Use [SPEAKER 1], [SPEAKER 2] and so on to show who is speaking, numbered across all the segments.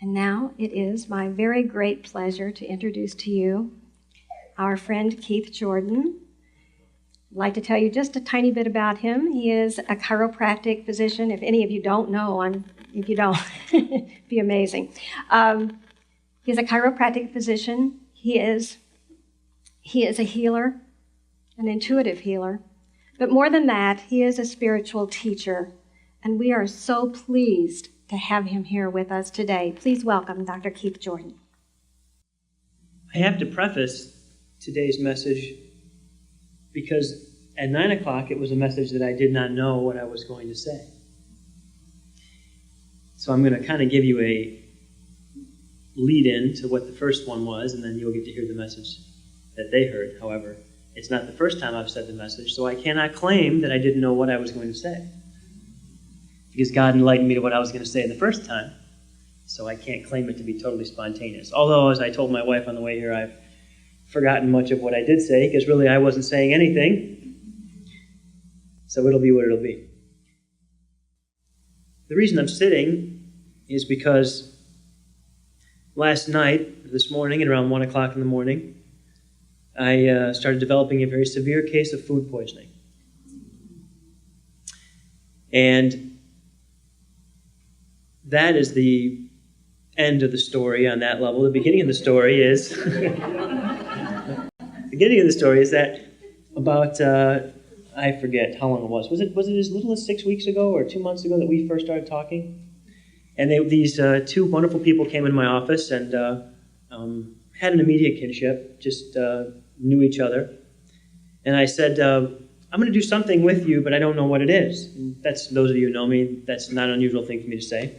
[SPEAKER 1] And now it is my very great pleasure to introduce to you our friend Keith Jordan. I'd like to tell you just a tiny bit about him. He is a chiropractic physician. If any of you don't know, if you don't, it'd be amazing. He's a chiropractic physician. He is a healer, an intuitive healer. But more than that, he is a spiritual teacher. And we are so pleased to have him here with us today. Please welcome Dr. Keith Jordan.
[SPEAKER 2] I have to preface today's message because at 9 o'clock it was a message that I did not know what I was going to say. So I'm going to kind of give you a lead-in to what the first one was, and then you'll get to hear the message that they heard. However, it's not the first time I've said the message, so I cannot claim that I didn't know what I was going to say, because God enlightened me to what I was going to say the first time, so I can't claim it to be totally spontaneous. Although, as I told my wife on the way here, I've forgotten much of what I did say, because really I wasn't saying anything, so it'll be what it'll be. The reason I'm sitting is because last night, this morning, at around 1 o'clock in the morning, I started developing a very severe case of food poisoning. And that is the end of the story on that level. The beginning of the story is that about I forget how long it was. Was it as little as 6 weeks ago or 2 months ago that we first started talking? And these two wonderful people came into my office and had an immediate kinship, just knew each other. And I said, I'm going to do something with you, but I don't know what it is. And that's, those of you who know me, that's not an unusual thing for me to say.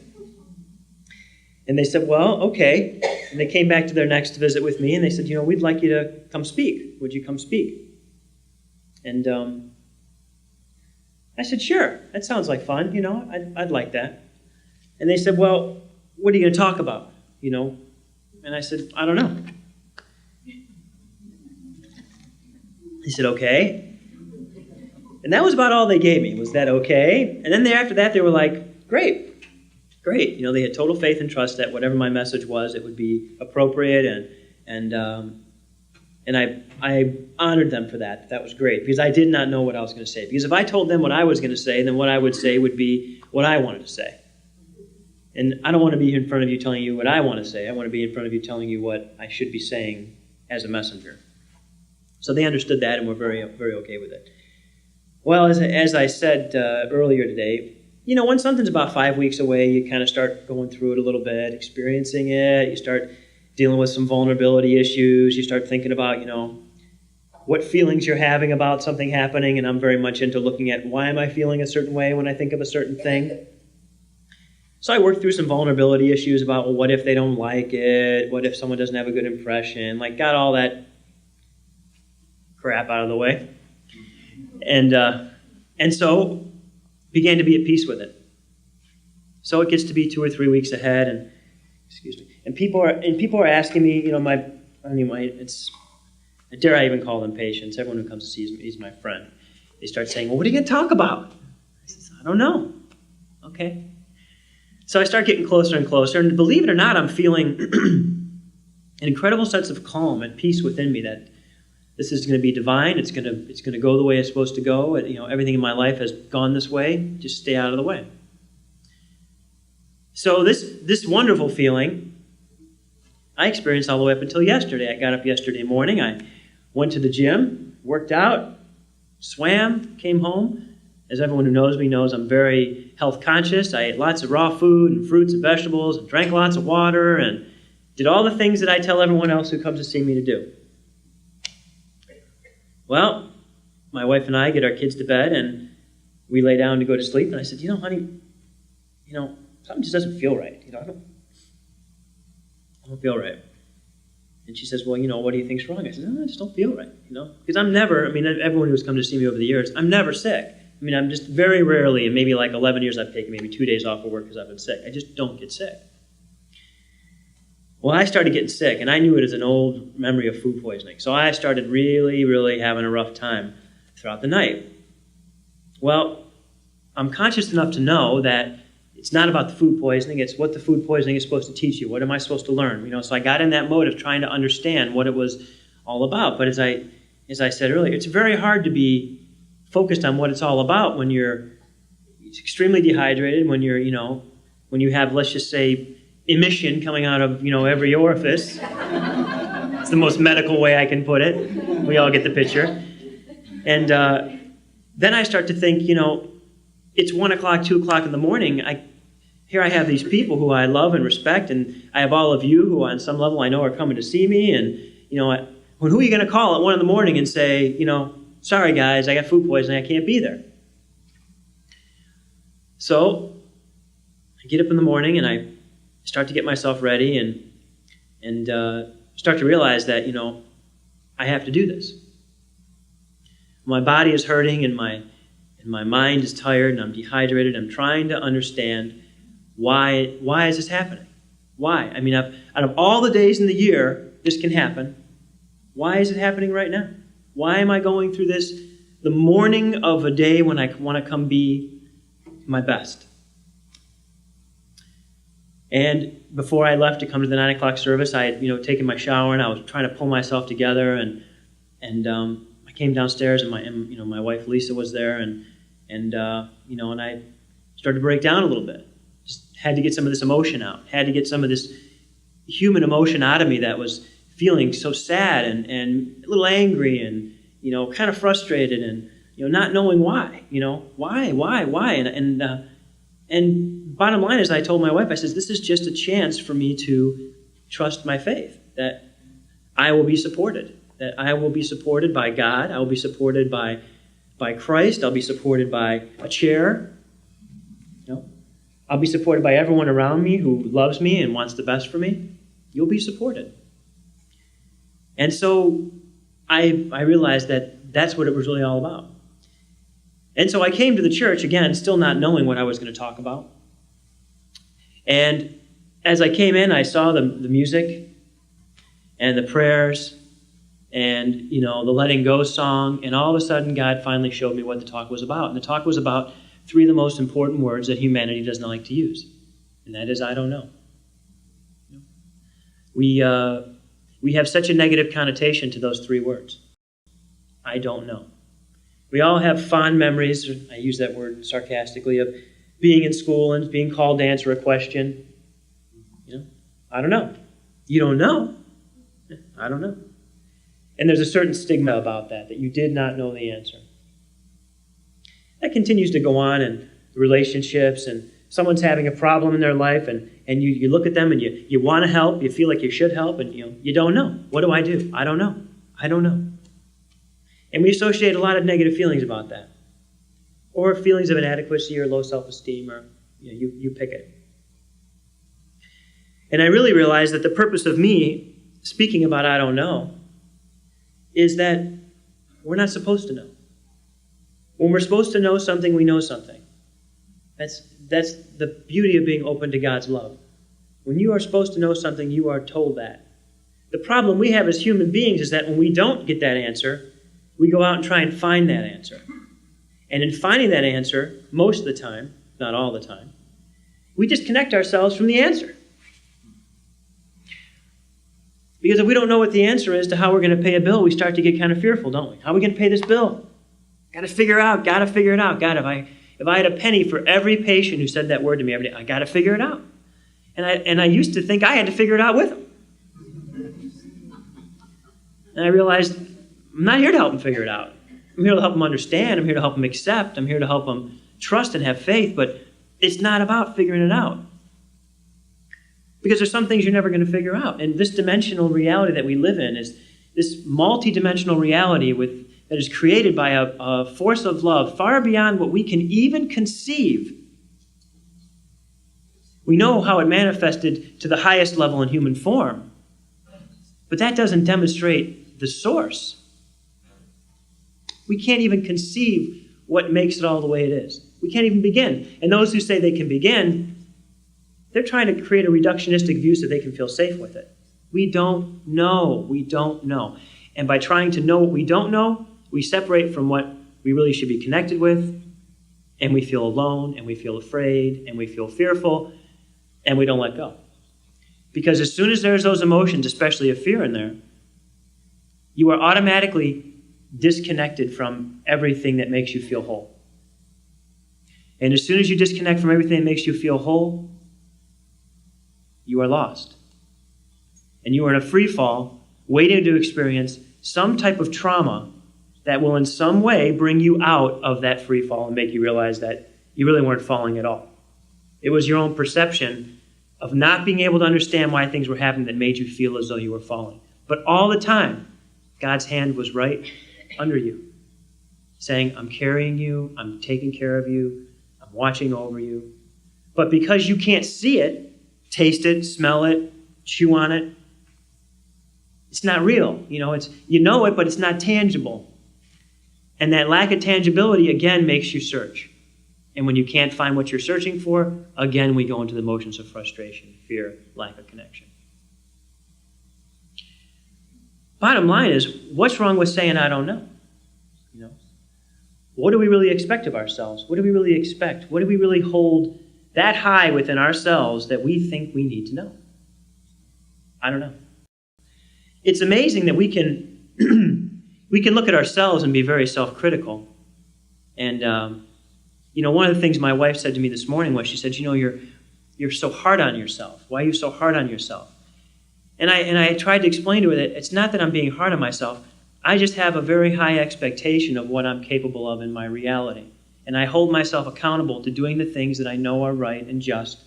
[SPEAKER 2] And they said, well, okay. And they came back to their next visit with me, and they said, we'd like you to come speak. Would you come speak? And I said, sure. That sounds like fun. I'd like that. And they said, well, what are you going to talk about? And I said, I don't know. He said, okay. And that was about all they gave me, was that okay? And then after that, they were like, great. They had total faith and trust that whatever my message was, it would be appropriate, and I honored them for that. That was great, because I did not know what I was going to say. Because if I told them what I was going to say, then what I would say would be what I wanted to say. And I don't want to be in front of you telling you what I want to say. I want to be in front of you telling you what I should be saying as a messenger. So they understood that and were very, very okay with it. Well, as I said earlier today, when something's about 5 weeks away, you kind of start going through it a little bit, experiencing it. You start dealing with some vulnerability issues. You start thinking about, what feelings you're having about something happening. And I'm very much into looking at why am I feeling a certain way when I think of a certain thing. So I worked through some vulnerability issues about, well, what if they don't like it? What if someone doesn't have a good impression? Got all that crap out of the way. And so began to be at peace with it. So it gets to be 2 or 3 weeks ahead, and people are asking me, dare I even call them patients? Everyone who comes to see me is my friend. They start saying, well, what are you going to talk about? I said, I don't know. Okay. So I start getting closer and closer, and believe it or not, I'm feeling an incredible sense of calm and peace within me that this is going to be divine. It's going to go the way it's supposed to go. Everything in my life has gone this way. Just stay out of the way. So this wonderful feeling I experienced all the way up until yesterday. I got up yesterday morning. I went to the gym, worked out, swam, came home. As everyone who knows me knows, I'm very health conscious. I ate lots of raw food and fruits and vegetables and drank lots of water and did all the things that I tell everyone else who comes to see me to do. Well, my wife and I get our kids to bed, and we lay down to go to sleep. And I said, honey, something just doesn't feel right. I don't feel right. And she says, well, what do you think's wrong? I said, I just don't feel right, Because I'm never, everyone who's come to see me over the years, I'm never sick. I'm just very rarely, in maybe 11 years, I've taken maybe 2 days off of work because I've been sick. I just don't get sick. Well, I started getting sick, and I knew it as an old memory of food poisoning. So I started really, really having a rough time throughout the night. Well, I'm conscious enough to know that it's not about the food poisoning, it's what the food poisoning is supposed to teach you. What am I supposed to learn? So I got in that mode of trying to understand what it was all about. But as I said earlier, it's very hard to be focused on what it's all about when you're extremely dehydrated, when you're, when you have, let's just say, emission coming out of, every orifice. It's the most medical way I can put it. We all get the picture. And then I start to think, it's 1 o'clock, 2 o'clock in the morning. Here I have these people who I love and respect, and I have all of you who on some level I know are coming to see me, and, who are you going to call at 1 in the morning and say, sorry guys, I got food poisoning, I can't be there. So I get up in the morning and I start to get myself ready and start to realize that, I have to do this. My body is hurting and my mind is tired and I'm dehydrated. I'm trying to understand why is this happening? Why? I mean, out of all the days in the year this can happen, why is it happening right now? Why am I going through this the morning of a day when I want to come be my best? And before I left to come to the 9 o'clock service, I had taken my shower and I was trying to pull myself together, and I came downstairs and my wife Lisa was there, and I started to break down a little bit. Just had to get some of this emotion out. Had to get some of this human emotion out of me that was feeling so sad and a little angry and kind of frustrated and not knowing why. Why? And bottom line is, I told my wife, I said, this is just a chance for me to trust my faith, that I will be supported, that I will be supported by God, I will be supported by Christ, I'll be supported by a chair, I'll be supported by everyone around me who loves me and wants the best for me. You'll be supported. And so I realized that that's what it was really all about. And so I came to the church, again, still not knowing what I was going to talk about. And as I came in, I saw the music and the prayers and, the letting go song, and all of a sudden God finally showed me what the talk was about. And the talk was about 3 of the most important words that humanity does not like to use. And that is, I don't know. We have such a negative connotation to those 3 words. I don't know. We all have fond memories, I use that word sarcastically, of being in school and being called to answer a question. I don't know. You don't know? I don't know. And there's a certain stigma about that you did not know the answer. That continues to go on in relationships, and someone's having a problem in their life, and you look at them and you want to help, you feel like you should help, and you don't know. What do? I don't know. I don't know. And we associate a lot of negative feelings about that. Or feelings of inadequacy or low self-esteem, or you pick it. And I really realized that the purpose of me speaking about I don't know is that we're not supposed to know. When we're supposed to know something, we know something. That's the beauty of being open to God's love. When you are supposed to know something, you are told that. The problem we have as human beings is that when we don't get that answer, we go out and try and find that answer. And in finding that answer, most of the time, not all the time, we disconnect ourselves from the answer. Because if we don't know what the answer is to how we're going to pay a bill, we start to get kind of fearful, don't we? How are we going to pay this bill? Got to figure it out. God, if I had a penny for every patient who said that word to me every day, I got to figure it out. And I used to think I had to figure it out with them. And I realized I'm not here to help them figure it out. I'm here to help them understand. I'm here to help them accept. I'm here to help them trust and have faith. But it's not about figuring it out. Because there's some things you're never going to figure out. And this dimensional reality that we live in is this multi-dimensional reality that is created by a force of love far beyond what we can even conceive. We know how it manifested to the highest level in human form. But that doesn't demonstrate the source. We can't even conceive what makes it all the way it is. We can't even begin. And those who say they can begin, they're trying to create a reductionistic view so they can feel safe with it. We don't know. We don't know. And by trying to know what we don't know, we separate from what we really should be connected with, And we feel alone, and we feel afraid, and we feel fearful, and we don't let go. Because as soon as there's those emotions, especially of fear in there, you are automatically disconnected from everything that makes you feel whole. And as soon as you disconnect from everything that makes you feel whole, you are lost. And you are in a free fall, waiting to experience some type of trauma that will in some way bring you out of that free fall and make you realize that you really weren't falling at all. It was your own perception of not being able to understand why things were happening that made you feel as though you were falling. But all the time, God's hand was right under you, saying, I'm carrying you, I'm taking care of you, I'm watching over you. But because you can't see it, taste it, smell it, chew on it, it's not real. You know it, but it's not tangible. And that lack of tangibility, again, makes you search. And when you can't find what you're searching for, again, we go into the emotions of frustration, fear, lack of connection. Bottom line is, what's wrong with saying, I don't know? What do we really expect of ourselves? What do we really expect? What do we really hold that high within ourselves that we think we need to know? I don't know. It's amazing that we can look at ourselves and be very self-critical. And, one of the things my wife said to me this morning was, she said, you're so hard on yourself. Why are you so hard on yourself? And I tried to explain to her that it's not that I'm being hard on myself. I just have a very high expectation of what I'm capable of in my reality. And I hold myself accountable to doing the things that I know are right and just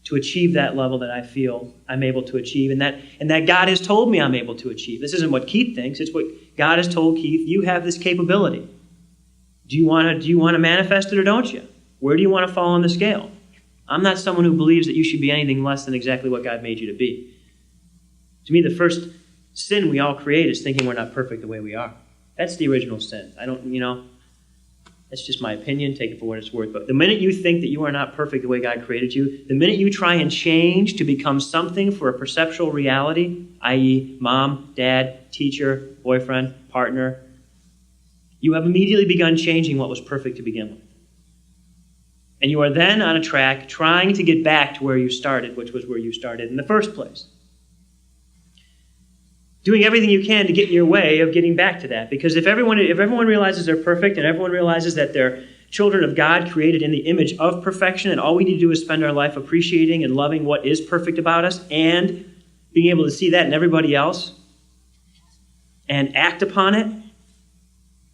[SPEAKER 2] to achieve that level that I feel I'm able to achieve and that God has told me I'm able to achieve. This isn't what Keith thinks. It's what God has told Keith. You have this capability. Do you want to manifest it or don't you? Where do you want to fall on the scale? I'm not someone who believes that you should be anything less than exactly what God made you to be. To me, the first sin we all create is thinking we're not perfect the way we are. That's the original sin. That's just my opinion. Take it for what it's worth. But the minute you think that you are not perfect the way God created you, the minute you try and change to become something for a perceptual reality, i.e. mom, dad, teacher, boyfriend, partner, you have immediately begun changing what was perfect to begin with. And you are then on a track trying to get back to where you started, which was where you started in the first place. Doing everything you can to get in your way of getting back to that. Because if everyone realizes they're perfect and everyone realizes that they're children of God created in the image of perfection and all we need to do is spend our life appreciating and loving what is perfect about us and being able to see that in everybody else and act upon it,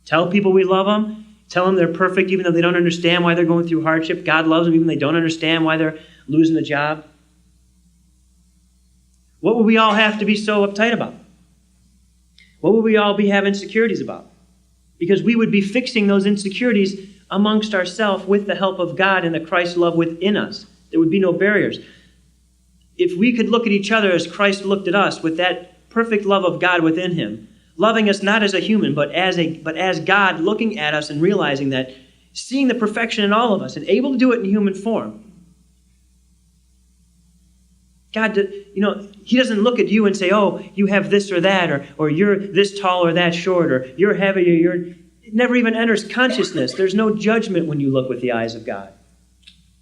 [SPEAKER 2] tell people we love them, tell them they're perfect even though they don't understand why they're going through hardship. God loves them even though they don't understand why they're losing the job. What would we all have to be so uptight about? What would we all have insecurities about? Because we would be fixing those insecurities amongst ourselves with the help of God and the Christ love within us. There would be no barriers. If we could look at each other as Christ looked at us with that perfect love of God within him, loving us not as a human, but as God looking at us and realizing that, seeing the perfection in all of us and able to do it in human form. God, he doesn't look at you and say, oh, you have this or that, or you're this tall or that short, or you're heavy, or it never even enters consciousness. There's no judgment when you look with the eyes of God.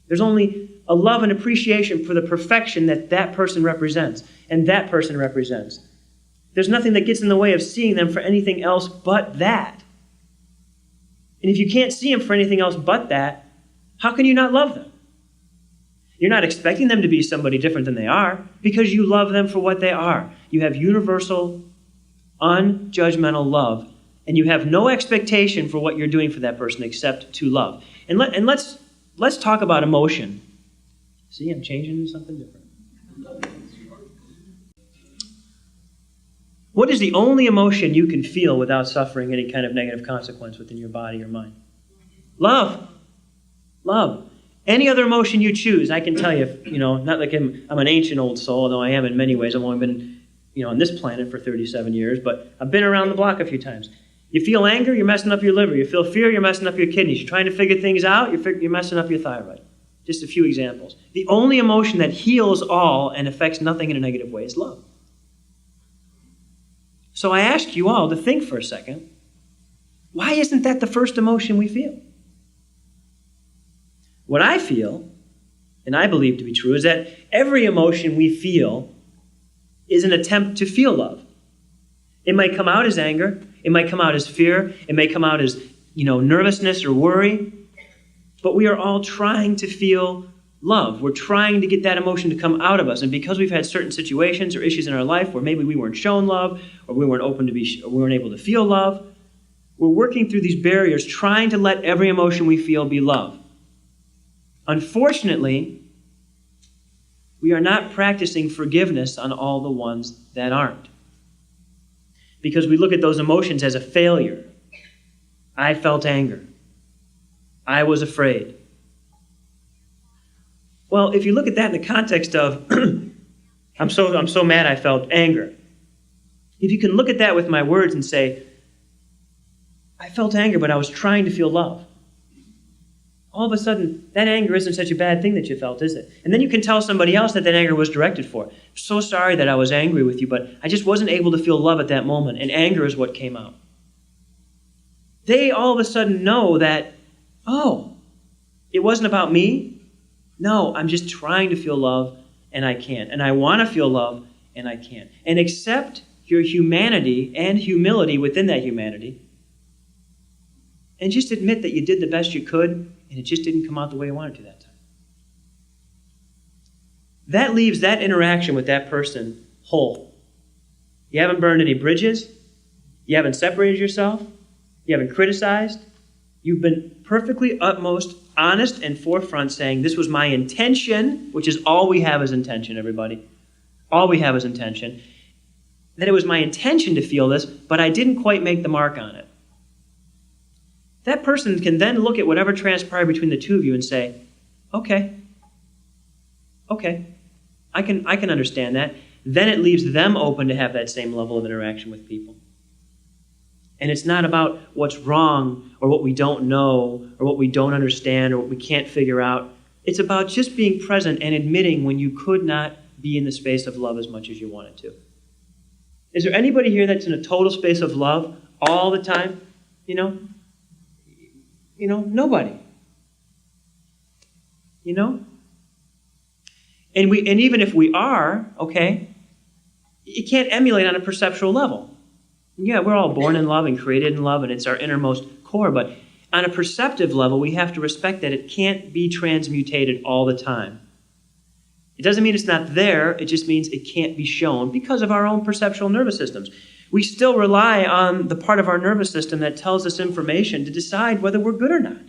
[SPEAKER 2] There's only a love and appreciation for the perfection that person represents, and that person represents. There's nothing that gets in the way of seeing them for anything else but that. And if you can't see them for anything else but that, how can you not love them? You're not expecting them to be somebody different than they are because you love them for what they are. You have universal, unjudgmental love, and you have no expectation for what you're doing for that person except to love. And let's talk about emotion. See, I'm changing to something different. What is the only emotion you can feel without suffering any kind of negative consequence within your body or mind? Love. Love. Any other emotion you choose, I can tell you, not like I'm an ancient old soul, although I am in many ways. I've only been, on this planet for 37 years, but I've been around the block a few times. You feel anger, you're messing up your liver. You feel fear, you're messing up your kidneys. You're trying to figure things out, you're messing up your thyroid. Just a few examples. The only emotion that heals all and affects nothing in a negative way is love. So I ask you all to think for a second, why isn't that the first emotion we feel? What I feel, and I believe to be true, is that every emotion we feel is an attempt to feel love. It might come out as anger. It might come out as fear. It may come out as, nervousness or worry. But we are all trying to feel love. We're trying to get that emotion to come out of us. And because we've had certain situations or issues in our life where maybe we weren't shown love, or we weren't we weren't able to feel love, we're working through these barriers, trying to let every emotion we feel be love. Unfortunately, we are not practicing forgiveness on all the ones that aren't. Because we look at those emotions as a failure. I felt anger. I was afraid. Well, if you look at that in the context of, I'm so mad I felt anger. If you can look at that with my words and say, I felt anger, but I was trying to feel love. All of a sudden, that anger isn't such a bad thing that you felt, is it? And then you can tell somebody else that anger was directed for. I'm so sorry that I was angry with you, but I just wasn't able to feel love at that moment, and anger is what came out. They all of a sudden know that, oh, it wasn't about me. No, I'm just trying to feel love, and I can't. And I want to feel love, and I can't. And accept your humanity and humility within that humanity, and just admit that you did the best you could, and it just didn't come out the way you wanted to that time. That leaves that interaction with that person whole. You haven't burned any bridges. You haven't separated yourself. You haven't criticized. You've been perfectly utmost honest and forefront saying, this was my intention, which is all we have is intention, everybody. All we have is intention. That it was my intention to feel this, but I didn't quite make the mark on it. That person can then look at whatever transpired between the two of you and say, okay, I can understand that. Then it leaves them open to have that same level of interaction with people. And it's not about what's wrong or what we don't know or what we don't understand or what we can't figure out. It's about just being present and admitting when you could not be in the space of love as much as you wanted to. Is there anybody here that's in a total space of love all the time? Nobody. And even if we are, it can't emulate on a perceptual level. Yeah, we're all born in love and created in love, and it's our innermost core, but on a perceptive level, we have to respect that it can't be transmutated all the time. It doesn't mean it's not there, it just means it can't be shown because of our own perceptual nervous systems. We still rely on the part of our nervous system that tells us information to decide whether we're good or not.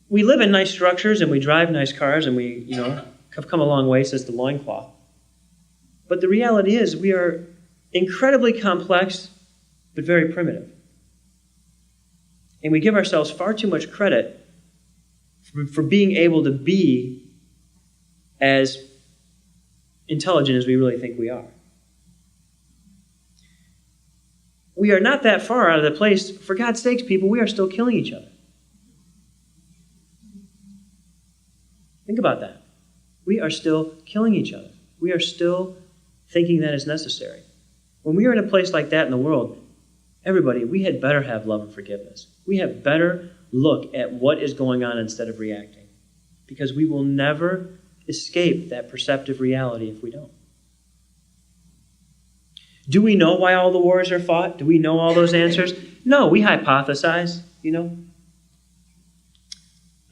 [SPEAKER 2] We live in nice structures and we drive nice cars and we, have come a long way since the loincloth. But the reality is we are incredibly complex, but very primitive. And we give ourselves far too much credit for being able to be as intelligent as we really think we are. We are not that far out of the place. For God's sakes, people, we are still killing each other. Think about that. We are still killing each other. We are still thinking that is necessary. When we are in a place like that in the world, everybody, we had better have love and forgiveness. We have better look at what is going on instead of reacting. Because we will never escape that perceptive reality if we don't. Do we know why all the wars are fought? Do we know all those answers? No, we hypothesize,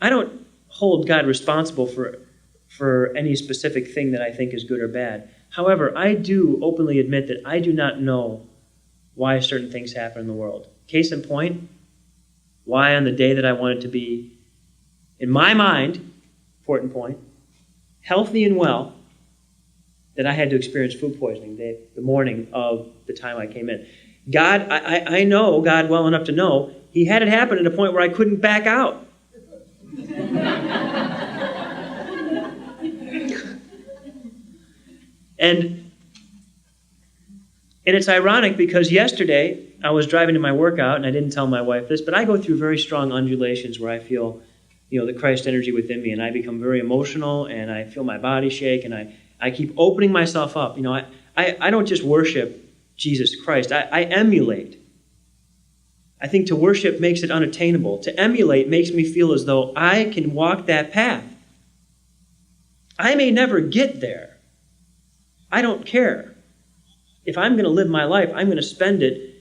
[SPEAKER 2] I don't hold God responsible for any specific thing that I think is good or bad. However, I do openly admit that I do not know why certain things happen in the world. Case in point, why on the day that I wanted to be, in my mind, important point, healthy and well, that I had to experience food poisoning the morning of the time I came in. God, I know God well enough to know He had it happen at a point where I couldn't back out. And it's ironic because yesterday I was driving to my workout, and I didn't tell my wife this, but I go through very strong undulations where I feel, the Christ energy within me, and I become very emotional, and I feel my body shake, and I keep opening myself up. I don't just worship Jesus Christ. I emulate I think to worship makes it unattainable. To emulate makes me feel as though I can walk that path. I may never get there. I don't care. If I'm going to live my life, I'm going to spend it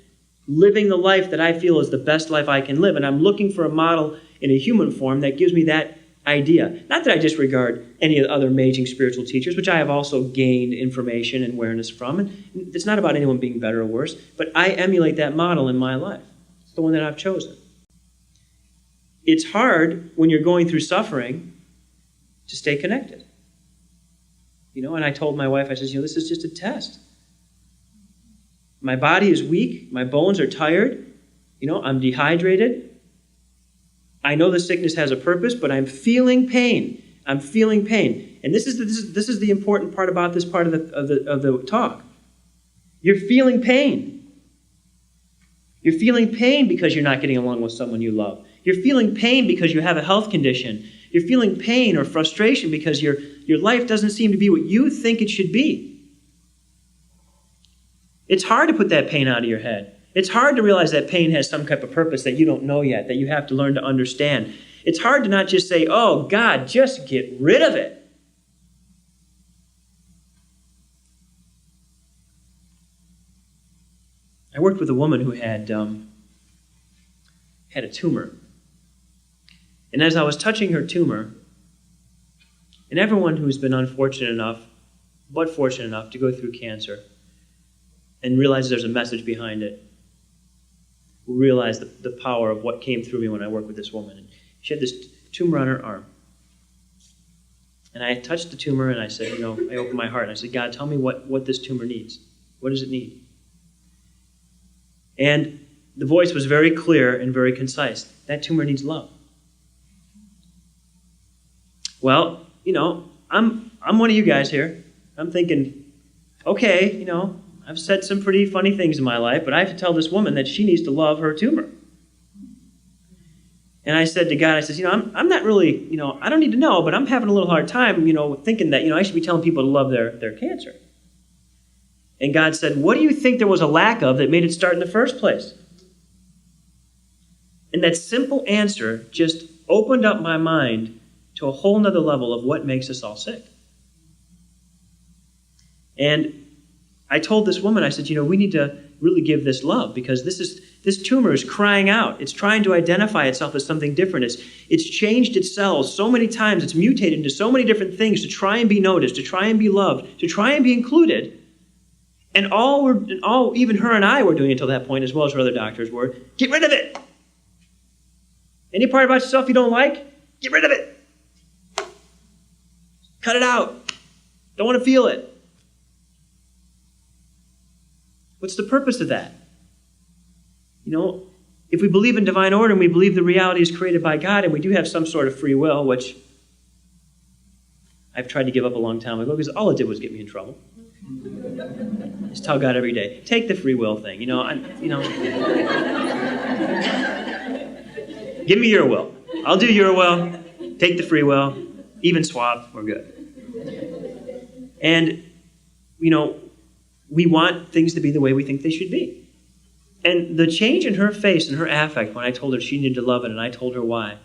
[SPEAKER 2] living the life that I feel is the best life I can live. And I'm looking for a model in a human form that gives me that idea. Not that I disregard any of the other amazing spiritual teachers, which I have also gained information and awareness from. And it's not about anyone being better or worse, but I emulate that model in my life. It's the one that I've chosen. It's hard when you're going through suffering to stay connected. And I told my wife, I said, this is just a test. My body is weak. My bones are tired. I'm dehydrated. I know the sickness has a purpose, but I'm feeling pain. I'm feeling pain. And this is the important part about this part of the talk. You're feeling pain. You're feeling pain because you're not getting along with someone you love. You're feeling pain because you have a health condition. You're feeling pain or frustration because your life doesn't seem to be what you think it should be. It's hard to put that pain out of your head. It's hard to realize that pain has some type of purpose that you don't know yet, that you have to learn to understand. It's hard to not just say, oh, God, just get rid of it. I worked with a woman who had a tumor. And as I was touching her tumor, and everyone who's been unfortunate enough, but fortunate enough to go through cancer and realize there's a message behind it, will realize the power of what came through me when I worked with this woman. And she had this tumor on her arm. And I touched the tumor and I said, I opened my heart and I said, God, tell me what this tumor needs. What does it need? And the voice was very clear and very concise. That tumor needs love. Well, I'm one of you guys here. I'm thinking, okay, I've said some pretty funny things in my life, but I have to tell this woman that she needs to love her tumor. And I said to God, I said, I'm not really, I don't need to know, but I'm having a little hard time, thinking that, I should be telling people to love their cancer. And God said, what do you think there was a lack of that made it start in the first place? And that simple answer just opened up my mind to a whole nother level of what makes us all sick. And I told this woman, I said, we need to really give this love because this tumor is crying out. It's trying to identify itself as something different. It's changed its cells so many times. It's mutated into so many different things to try and be noticed, to try and be loved, to try and be included. And all even her and I were doing until that point, as well as her other doctors were, get rid of it. Any part about yourself you don't like, get rid of it. Cut it out. Don't want to feel it. What's the purpose of that? If we believe in divine order and we believe the reality is created by God and we do have some sort of free will, which I've tried to give up a long time ago because all it did was get me in trouble. Just tell God every day, take the free will thing. Give me your will. I'll do your will. Take the free will. Even swap. We're good. And, we want things to be the way we think they should be. And the change in her face and her affect when I told her she needed to love it, and I told her why.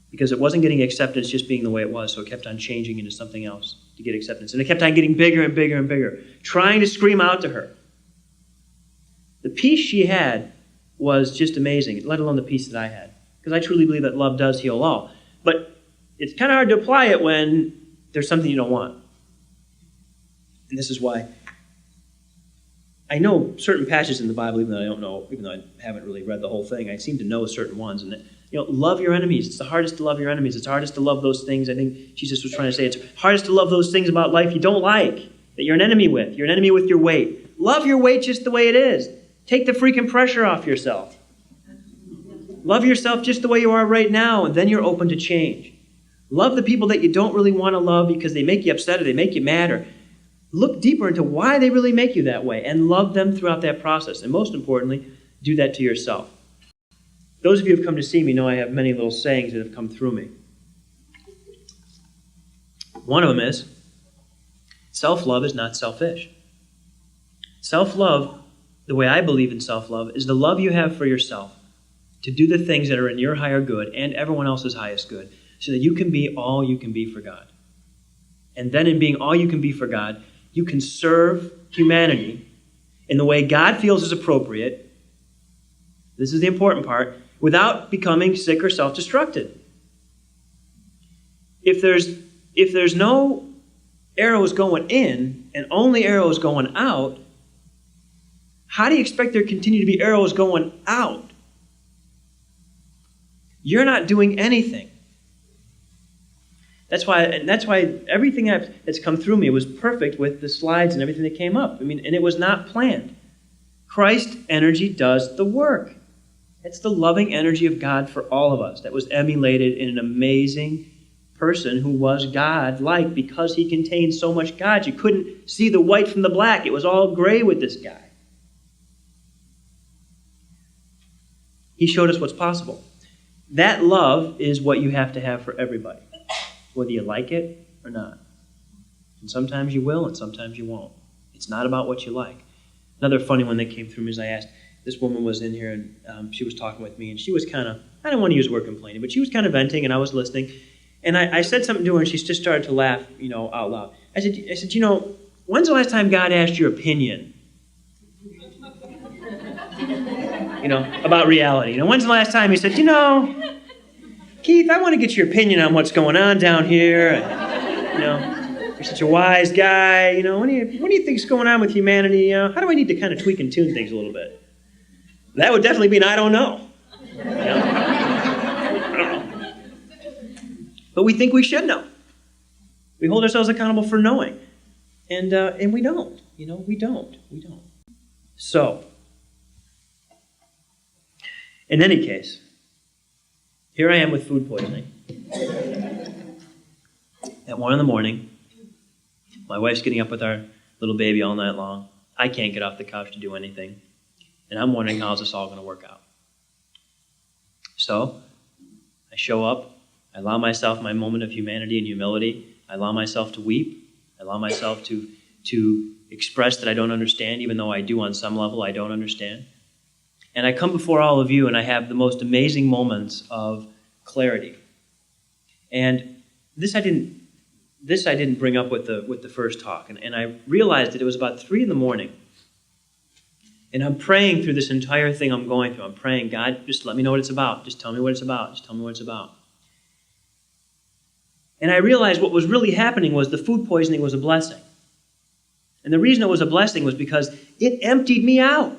[SPEAKER 2] Because it wasn't getting acceptance just being the way it was, so it kept on changing into something else to get acceptance. And it kept on getting bigger and bigger and bigger, trying to scream out to her. The peace she had was just amazing, let alone the peace that I had. Because I truly believe that love does heal all. But it's kind of hard to apply it when there's something you don't want. And this is why I know certain passages in the Bible, even though I haven't really read the whole thing, I seem to know certain ones. And love your enemies. It's the hardest to love your enemies. It's hardest to love those things. I think Jesus was trying to say it's hardest to love those things about life you don't like, that you're an enemy with. You're an enemy with your weight. Love your weight just the way it is. Take the freaking pressure off yourself. Love yourself just the way you are right now, and then you're open to change. Love the people that you don't really want to love because they make you upset or they make you mad, or look deeper into why they really make you that way and love them throughout that process. And most importantly, do that to yourself. Those of you who have come to see me know I have many little sayings that have come through me. One of them is, self-love is not selfish. Self-love, the way I believe in self-love, is the love you have for yourself to do the things that are in your higher good and everyone else's highest good, so that you can be all you can be for God. And then in being all you can be for God, you can serve humanity in the way God feels is appropriate. This is the important part, without becoming sick or self-destructed. If there's no arrows going in and only arrows going out, how do you expect there continue to be arrows going out? You're not doing anything. That's why everything that's come through me was perfect with the slides and everything that came up. And it was not planned. Christ energy does the work. It's the loving energy of God for all of us that was emulated in an amazing person who was God-like because he contained so much God. You couldn't see the white from the black. It was all gray with this guy. He showed us what's possible. That love is what you have to have for everybody, whether you like it or not. And sometimes you will and sometimes you won't. It's not about what you like. Another funny one that came through me is I asked, this woman was in here and she was talking with me and she was kind of, I don't want to use the word complaining, but she was kind of venting and I was listening. And I said something to her and she just started to laugh, out loud. I said, when's the last time God asked your opinion? About reality. When's the last time he said, Keith, I want to get your opinion on what's going on down here. You're such a wise guy. What do you think's going on with humanity? How do I need to kind of tweak and tune things a little bit? That would definitely be an I don't know. I don't know. But we think we should know. We hold ourselves accountable for knowing. And we don't. We don't. So, in any case, here I am with food poisoning. At 1 a.m, my wife's getting up with our little baby all night long. I can't get off the couch to do anything. And I'm wondering how's this all going to work out. So, I show up. I allow myself my moment of humanity and humility. I allow myself to weep. I allow myself to express that I don't understand, even though I do on some level, I don't understand. And I come before all of you and I have the most amazing moments of clarity. And this I didn't bring up with the first talk. And I realized that it was about 3 a.m. And I'm praying through this entire thing I'm going through. I'm praying, God, just let me know what it's about. Just tell me what it's about. Just tell me what it's about. And I realized what was really happening was the food poisoning was a blessing. And the reason it was a blessing was because it emptied me out.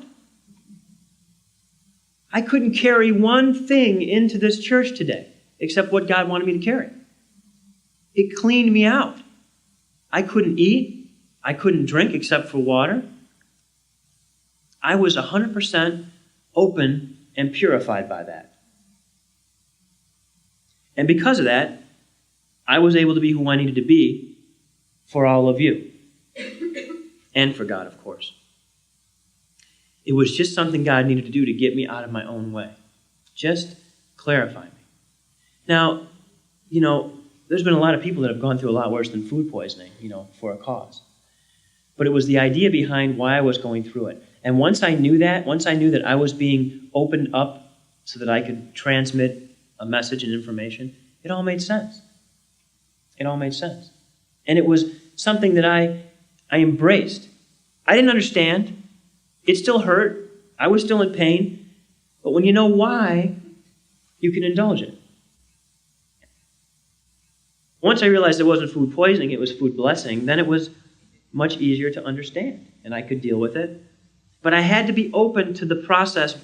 [SPEAKER 2] I couldn't carry one thing into this church today except what God wanted me to carry. It cleaned me out. I couldn't eat. I couldn't drink except for water. I was 100% open and purified by that. And because of that, I was able to be who I needed to be for all of you. And for God, of course. It was just something God needed to do to get me out of my own way. Just clarify me. Now, there's been a lot of people that have gone through a lot worse than food poisoning, for a cause. But it was the idea behind why I was going through it. And once I knew that I was being opened up so that I could transmit a message and information, it all made sense. It all made sense. And it was something that I embraced. I didn't understand. It still hurt. I was still in pain. But when you know why, you can indulge it. Once I realized it wasn't food poisoning, it was food blessing, then it was much easier to understand, and I could deal with it. But I had to be open to the process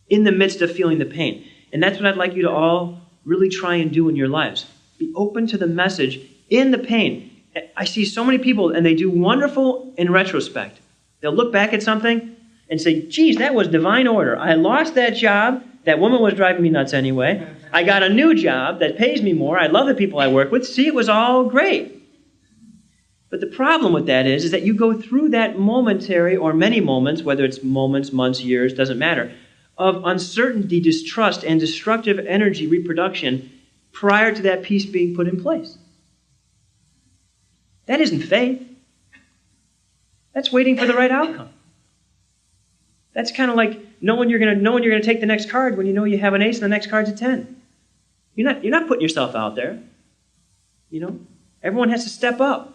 [SPEAKER 2] in the midst of feeling the pain. And that's what I'd like you to all really try and do in your lives. Be open to the message in the pain. I see so many people, and they do wonderful in retrospect. They'll look back at something and say, geez, that was divine order. I lost that job. That woman was driving me nuts anyway. I got a new job that pays me more. I love the people I work with. See, it was all great. But the problem with that is that you go through that momentary or many moments, whether it's moments, months, years, doesn't matter, of uncertainty, distrust, and destructive energy reproduction prior to that peace being put in place. That isn't faith. That's waiting for the right outcome. That's kind of like know when you're gonna take the next card when you know you have an ace and the next card's a 10. You're not putting yourself out there. Everyone has to step up.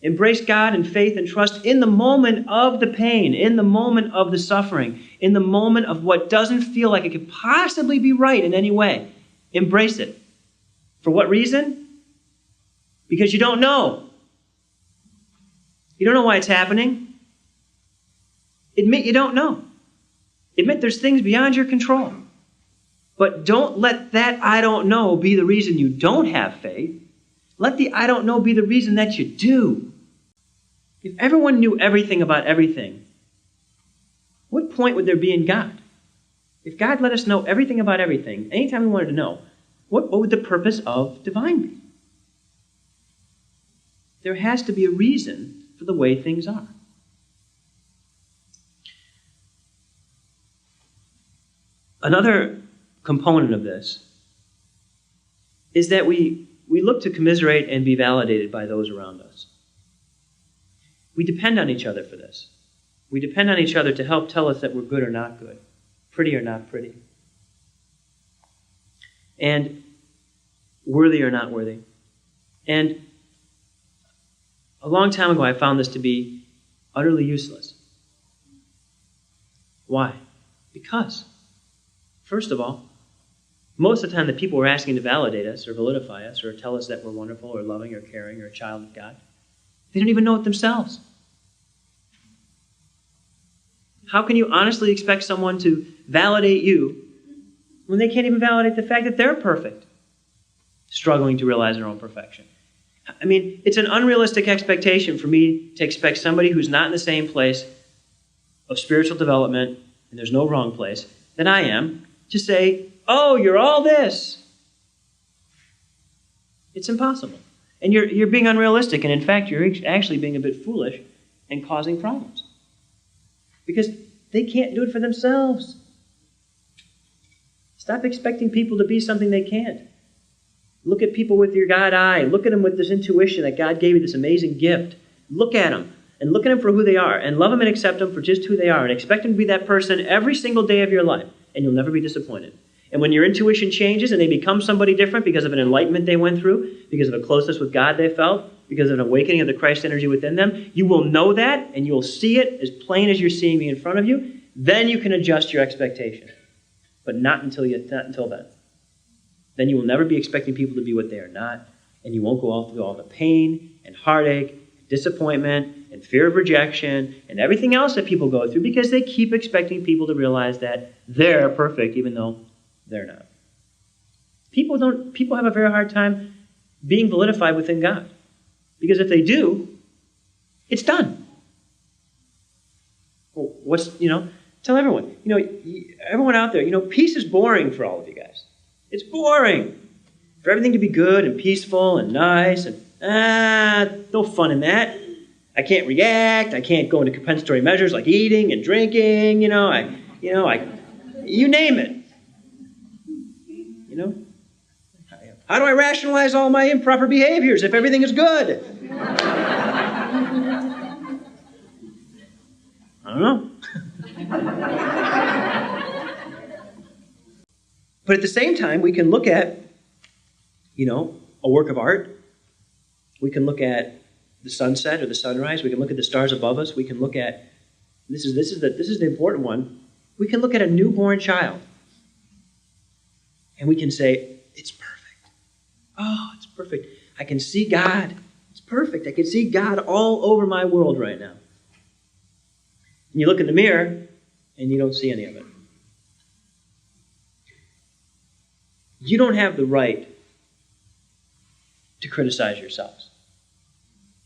[SPEAKER 2] Embrace God and faith and trust in the moment of the pain, in the moment of the suffering, in the moment of what doesn't feel like it could possibly be right in any way. Embrace it. For what reason? Because you don't know. You don't know why it's happening. Admit you don't know. Admit there's things beyond your control. But don't let that I don't know be the reason you don't have faith. Let the I don't know be the reason that you do. If everyone knew everything about everything, what point would there be in God? If God let us know everything about everything, anytime we wanted to know, what would the purpose of divine be? There has to be a reason for the way things are. Another component of this is that we look to commiserate and be validated by those around us. We depend on each other for this. We depend on each other to help tell us that we're good or not good, pretty or not pretty, and worthy or not worthy. And a long time ago, I found this to be utterly useless. Why? Because, first of all, most of the time the people we're asking to validate us or validify us or tell us that we're wonderful or loving or caring or a child of God, they don't even know it themselves. How can you honestly expect someone to validate you when they can't even validate the fact that they're perfect, struggling to realize their own perfection? I mean, it's an unrealistic expectation for me to expect somebody who's not in the same place of spiritual development, and there's no wrong place, than I am, to say, oh, you're all this. It's impossible. And you're being unrealistic, and in fact, you're actually being a bit foolish and causing problems. Because they can't do it for themselves. Stop expecting people to be something they can't. Look at people with your God eye. Look at them with this intuition that God gave you, this amazing gift. Look at them, and look at them for who they are, and love them and accept them for just who they are, and expect them to be that person every single day of your life, and you'll never be disappointed. And when your intuition changes and they become somebody different because of an enlightenment they went through, because of a closeness with God they felt, because of an awakening of the Christ energy within them, you will know that and you will see it as plain as you're seeing me in front of you. Then you can adjust your expectation. But not until then. Then you will never be expecting people to be what they are not, and you won't go through all the pain and heartache, disappointment, and fear of rejection, and everything else that people go through because they keep expecting people to realize that they're perfect even though they're not. People have a very hard time being validified within God. Because if they do, it's done. Well, tell everyone. Everyone out there, peace is boring for all of you guys. It's boring. For everything to be good and peaceful and nice and no fun in that. I can't react. I can't go into compensatory measures like eating and drinking. You name it. How do I rationalize all my improper behaviors if everything is good? I don't know. But at the same time, we can look at, a work of art. We can look at the sunset or the sunrise. We can look at the stars above us. We can look at, this is the important one. We can look at a newborn child. And we can say, it's perfect. Oh, it's perfect. I can see God. It's perfect. I can see God all over my world right now. And you look in the mirror, and you don't see any of it. You don't have the right to criticize yourselves.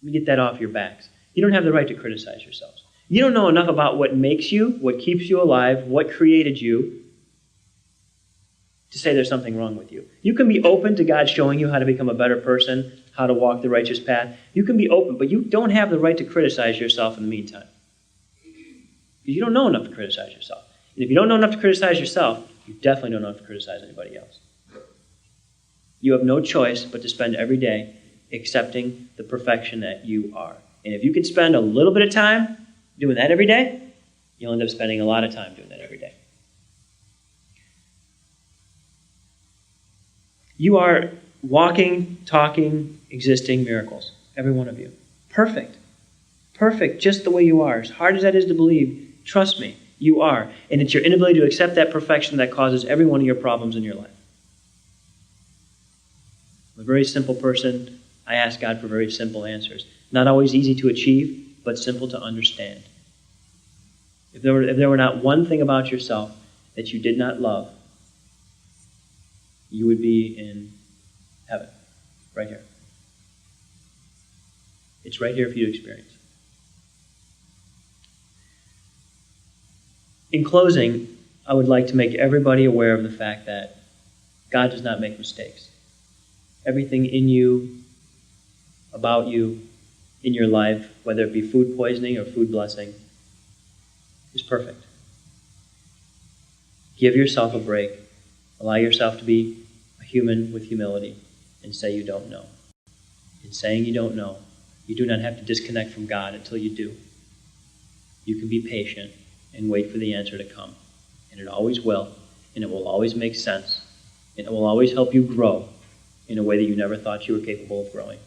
[SPEAKER 2] Let me get that off your backs. You don't have the right to criticize yourselves. You don't know enough about what makes you, what keeps you alive, what created you, to say there's something wrong with you. You can be open to God showing you how to become a better person, how to walk the righteous path. You can be open, but you don't have the right to criticize yourself in the meantime. Because you don't know enough to criticize yourself. And if you don't know enough to criticize yourself, you definitely don't know enough to criticize anybody else. You have no choice but to spend every day accepting the perfection that you are. And if you could spend a little bit of time doing that every day, You'll end up spending a lot of time doing that every day. You are walking, talking, existing miracles. Every one of you. Perfect. Perfect, just the way you are. As hard as that is to believe, trust me, you are. And it's your inability to accept that perfection that causes every one of your problems in your life. I'm a very simple person. I ask God for very simple answers. Not always easy to achieve, but simple to understand. If there were not one thing about yourself that you did not love, you would be in heaven, right here. It's right here for you to experience. In closing, I would like to make everybody aware of the fact that God does not make mistakes. Everything in you, about you, in your life, whether it be food poisoning or food blessing, is perfect. Give yourself a break. Allow yourself to be a human with humility and say you don't know. In saying you don't know, you do not have to disconnect from God until you do. You can be patient and wait for the answer to come. And it always will, and it will always make sense, and it will always help you grow in a way that you never thought you were capable of growing.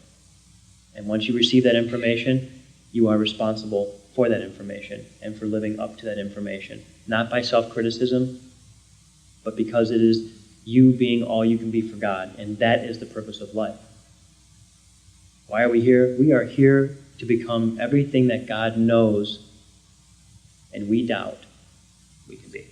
[SPEAKER 2] And once you receive that information, you are responsible for that information and for living up to that information, not by self-criticism, but because it is you being all you can be for God, and that is the purpose of life. Why are we here? We are here to become everything that God knows and we doubt we can be.